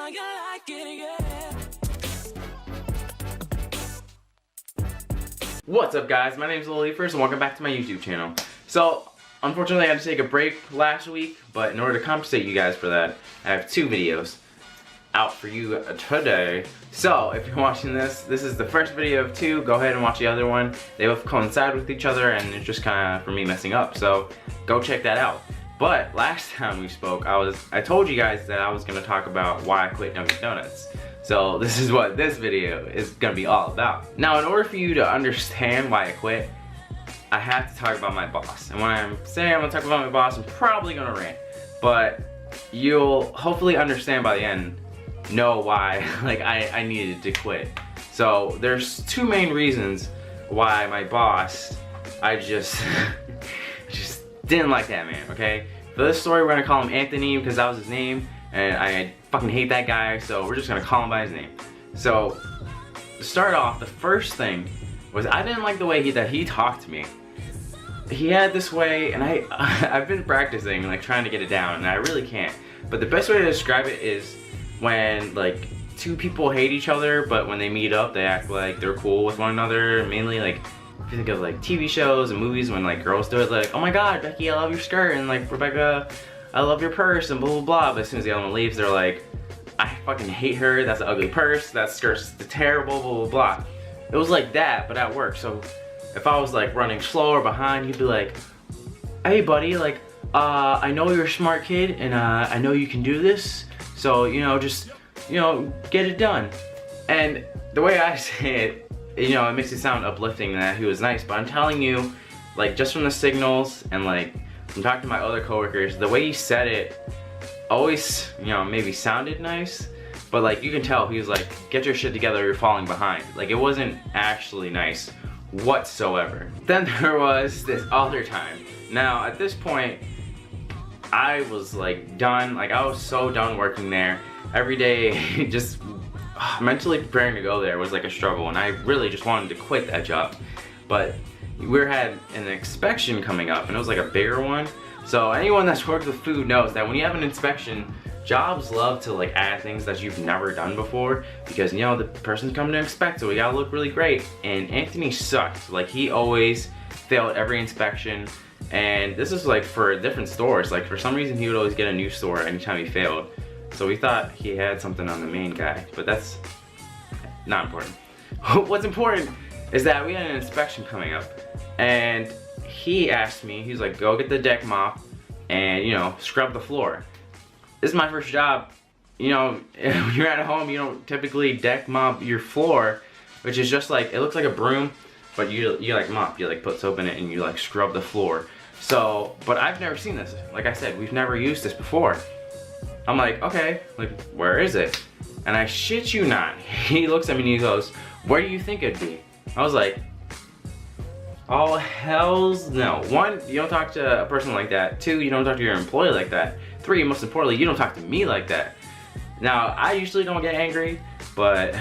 how you like it, yeah. What's up, guys? My name is Littleleafers and welcome back to my YouTube channel. So, unfortunately I had to take a break last week, but in order to compensate you guys for that, I have 2 videos out for you today. So, if you're watching this is the first video of 2. Go ahead and watch the other one. They both coincide with each other and it's just kind of for me messing up. So, go check that out. But last time we spoke, I told you guys that I was going to talk about why I quit Dunkin' Donuts. So this is what this video is going to be all about. Now, in order for you to understand why I quit, I have to talk about my boss. And when I'm saying I'm going to talk about my boss, I'm probably going to rant. But you'll hopefully understand by the end, know why I needed to quit. So there's 2 main reasons why my boss, I just didn't like that man, okay? For this story, we're gonna call him Anthony because that was his name, and I fucking hate that guy, so we're just gonna call him by his name. So, to start off, the first thing was I didn't like the way that he talked to me. He had this way, and I've been practicing, like trying to get it down, and I really can't. But the best way to describe it is when like 2 people hate each other, but when they meet up, they act like they're cool with one another. Mainly like, if you think of like TV shows and movies when like girls do it, like, oh my god, Becky, I love your skirt, and like, Rebecca, I love your purse, and blah blah blah. But as soon as the other one leaves, they're like, I fucking hate her, that's an ugly purse, that skirt's terrible, blah blah blah. It was like that, but at work. So if I was like running slow or behind, he'd be like, hey buddy, like, I know you're a smart kid, and I know you can do this, so, you know, just, you know, get it done. And the way I say it, you know, it makes it sound uplifting that he was nice, but I'm telling you, like, just from the signals and like from talking to my other coworkers, the way he said it always, you know, maybe sounded nice, but like you can tell he was like, get your shit together, you're falling behind. Like, it wasn't actually nice whatsoever. Then there was this other time. Now at this point I was like done, like I was so done working there. Every day just mentally preparing to go there was like a struggle, and I really just wanted to quit that job. But we had an inspection coming up, and it was like a bigger one. So anyone that's worked with food knows that when you have an inspection, jobs love to like add things that you've never done before, because you know the person's coming to inspect, so we gotta look really great. And Anthony sucked. Like, he always failed every inspection, and this is like for different stores. Like, for some reason he would always get a new store anytime he failed. So we thought he had something on the main guy, but that's not important. What's important is that we had an inspection coming up, and he asked me, he's like, go get the deck mop and, you know, scrub the floor. This is my first job. You know, when you're at home, you don't typically deck mop your floor, which is just like, it looks like a broom, but you like mop, you like put soap in it and you like scrub the floor. So, but I've never seen this. Like I said, we've never used this before. I'm like, okay, like, where is it? And I shit you not, he looks at me and he goes, where do you think it'd be? I was like, oh hells no. 1, you don't talk to a person like that. 2, you don't talk to your employee like that. 3, most importantly, you don't talk to me like that. Now, I usually don't get angry, but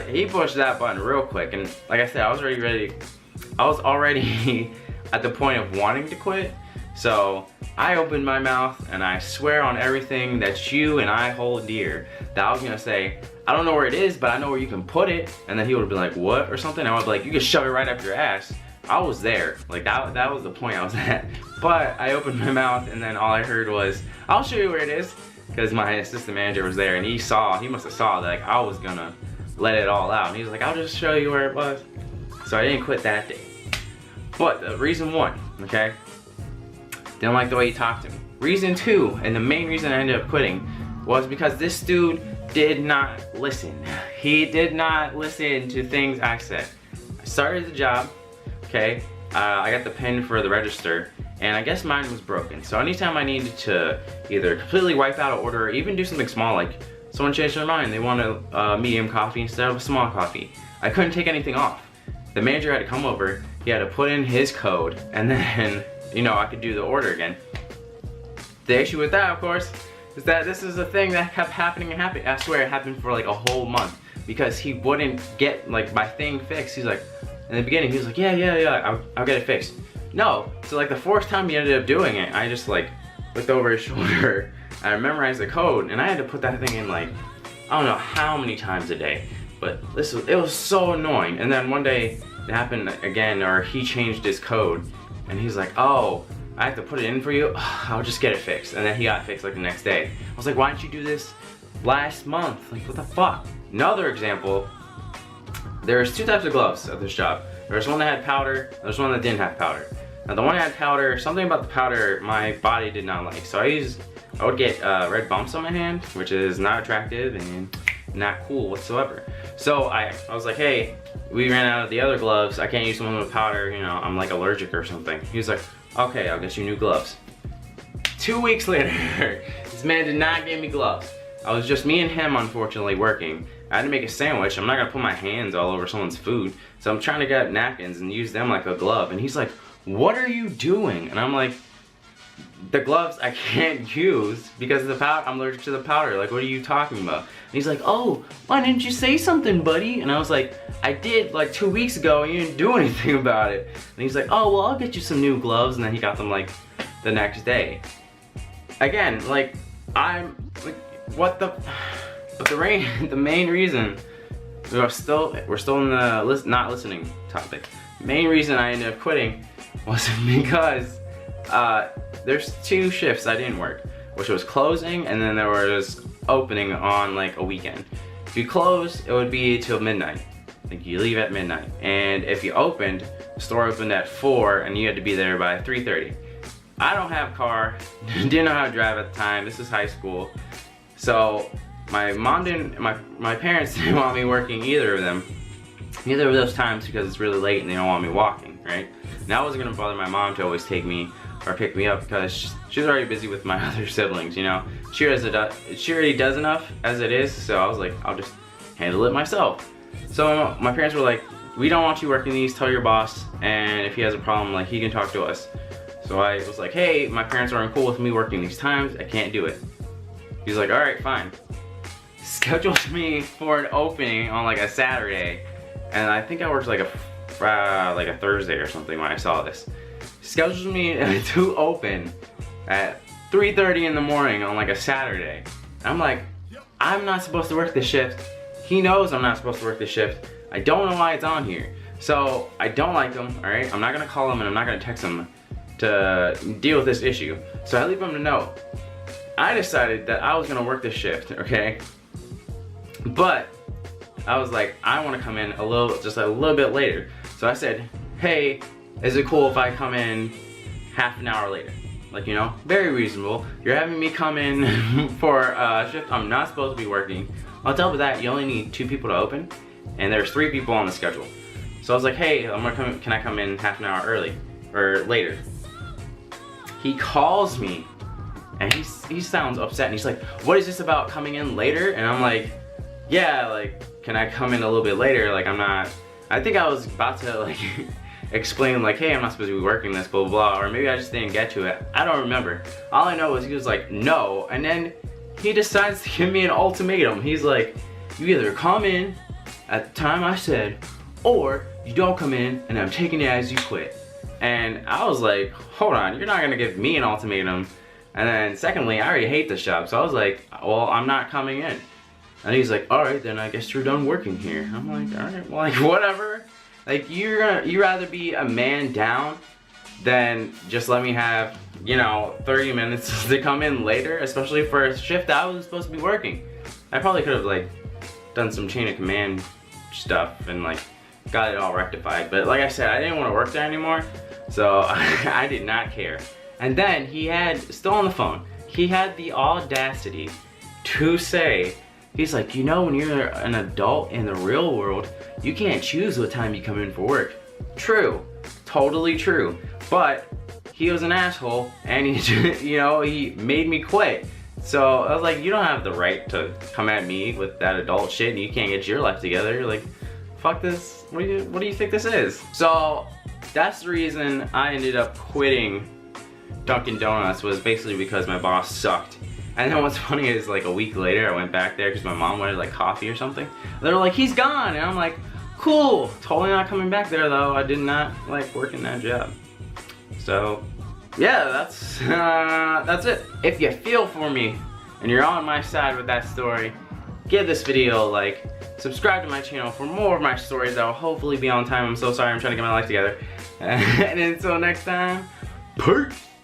he pushed that button real quick, and like I said, I was already at the point of wanting to quit. So I opened my mouth and I swear on everything that you and I hold dear that I was gonna say, I don't know where it is, but I know where you can put it. And then he would have been like, what, or something. I would be like, you can shove it right up your ass. I was there, like that was the point I was at. But I opened my mouth and then all I heard was, I'll show you where it is, because my assistant manager was there, and he must have saw that like I was gonna let it all out. And he was like, I'll just show you where it was. So I didn't quit that day. But reason 1, okay? Didn't like the way he talked to me. Reason 2, and the main reason I ended up quitting, was because this dude did not listen. He did not listen to things I said. I started the job, okay? I got the pin for the register, and I guess mine was broken. So anytime I needed to either completely wipe out an order or even do something small, like someone changed their mind, they wanted a medium coffee instead of a small coffee, I couldn't take anything off. The manager had to come over, he had to put in his code, and then, you know, I could do the order again. The issue with that, of course, is that this is a thing that kept happening and happening. I swear it happened for like a whole month, because he wouldn't get like my thing fixed. He's like, in the beginning he was like, yeah, I'll get it fixed. No, so like the 4th time he ended up doing it, I just like looked over his shoulder I memorized the code, and I had to put that thing in like, I don't know how many times a day. But it was so annoying. And then one day it happened again, or he changed his code, and he's like, oh, I have to put it in for you? I'll just get it fixed. And then he got fixed like the next day. I was like, why didn't you do this last month? Like, what the fuck? Another example, there's two types of gloves at this job. There's one that had powder, there's one that didn't have powder. Now the one that had powder, something about the powder my body did not like. So I would get red bumps on my hand, which is not attractive and not cool whatsoever. So I was like, hey, we ran out of the other gloves. I can't use the one with powder, you know, I'm like allergic or something. He was like, okay, I'll get you new gloves. 2 weeks later, this man did not give me gloves. I was just me and him, unfortunately, working. I had to make a sandwich. I'm not gonna put my hands all over someone's food. So I'm trying to get napkins and use them like a glove. And he's like, what are you doing? And I'm like, the gloves I can't use because of the powder. I'm allergic to the powder. Like, what are you talking about? And he's like, oh, why didn't you say something, buddy? And I was like, I did like 2 weeks ago and you didn't do anything about it. And he's like, oh, well, I'll get you some new gloves. And then he got them like the next day. Again, like, I'm like, what the, but the main reason we're still in the not listening topic. Main reason I ended up quitting was because there's 2 shifts I didn't work, which was closing and then there was opening on like a weekend. If you close, it would be till midnight. Like you leave at midnight. And if you opened, the store opened at 4 and you had to be there by 3:30. I don't have a car, didn't know how to drive at the time. This is high school. So my mom didn't, my parents didn't want me working either of those times because it's really late and they don't want me walking, right? Now I wasn't gonna bother my mom to always take me or pick me up because she's already busy with my other siblings, you know? She already does enough as it is, so I was like, I'll just handle it myself. So my parents were like, we don't want you working these, tell your boss, and if he has a problem, like, he can talk to us. So I was like, hey, my parents aren't cool with me working these times, I can't do it. He's like, all right, fine. Schedules me for an opening on like a Saturday, and I think I worked like a Thursday or something when I saw this. Schedules me to open at 3:30 in the morning on like a Saturday. I'm like, I'm not supposed to work this shift. He knows I'm not supposed to work this shift. I don't know why it's on here. So I don't like him, all right? I'm not gonna call him and I'm not gonna text him to deal with this issue. So I leave him a note. I decided that I was gonna work this shift, okay? But I was like, I wanna come in just a little bit later. So I said, hey, is it cool if I come in half an hour later? Like, you know, very reasonable. You're having me come in for a shift I'm not supposed to be working. On top of that, you only need 2 people to open, and there's 3 people on the schedule. So I was like, hey, can I come in half an hour early, or later? He calls me, and he sounds upset, and he's like, what is this about coming in later? And I'm like, yeah, like, can I come in a little bit later? Like, I think I was about to, like, explain, like, hey, I'm not supposed to be working this, blah, blah, blah, or maybe I just didn't get to it. I don't remember. All I know is he was like, no, and then he decides to give me an ultimatum. He's like, you either come in at the time I said, or you don't come in, and I'm taking it as you quit. And I was like, hold on, you're not gonna give me an ultimatum. And then secondly, I already hate this job, so I was like, well, I'm not coming in. And he's like, all right, then I guess you're done working here. I'm like, all right, well, like, whatever. Like, you'd rather be a man down than just let me have, you know, 30 minutes to come in later, especially for a shift that I was supposed to be working. I probably could have, like, done some chain of command stuff and, like, got it all rectified. But like I said, I didn't want to work there anymore, so I did not care. And then he had, still on the phone, he had the audacity to say, he's like, you know, when you're an adult in the real world, you can't choose what time you come in for work. True, totally true. But he was an asshole, and he, you know, he made me quit. So I was like, you don't have the right to come at me with that adult shit, and you can't get your life together. Like, fuck this. What do you think this is? So that's the reason I ended up quitting Dunkin' Donuts, was basically because my boss sucked. And then what's funny is, like, a week later, I went back there because my mom wanted, like, coffee or something. They were like, he's gone. And I'm like, cool. Totally not coming back there, though. I did not like working that job. So, yeah, that's it. If you feel for me, and you're on my side with that story, give this video a like, subscribe to my channel for more of my stories that will hopefully be on time. I'm so sorry, I'm trying to get my life together. And until next time, peace!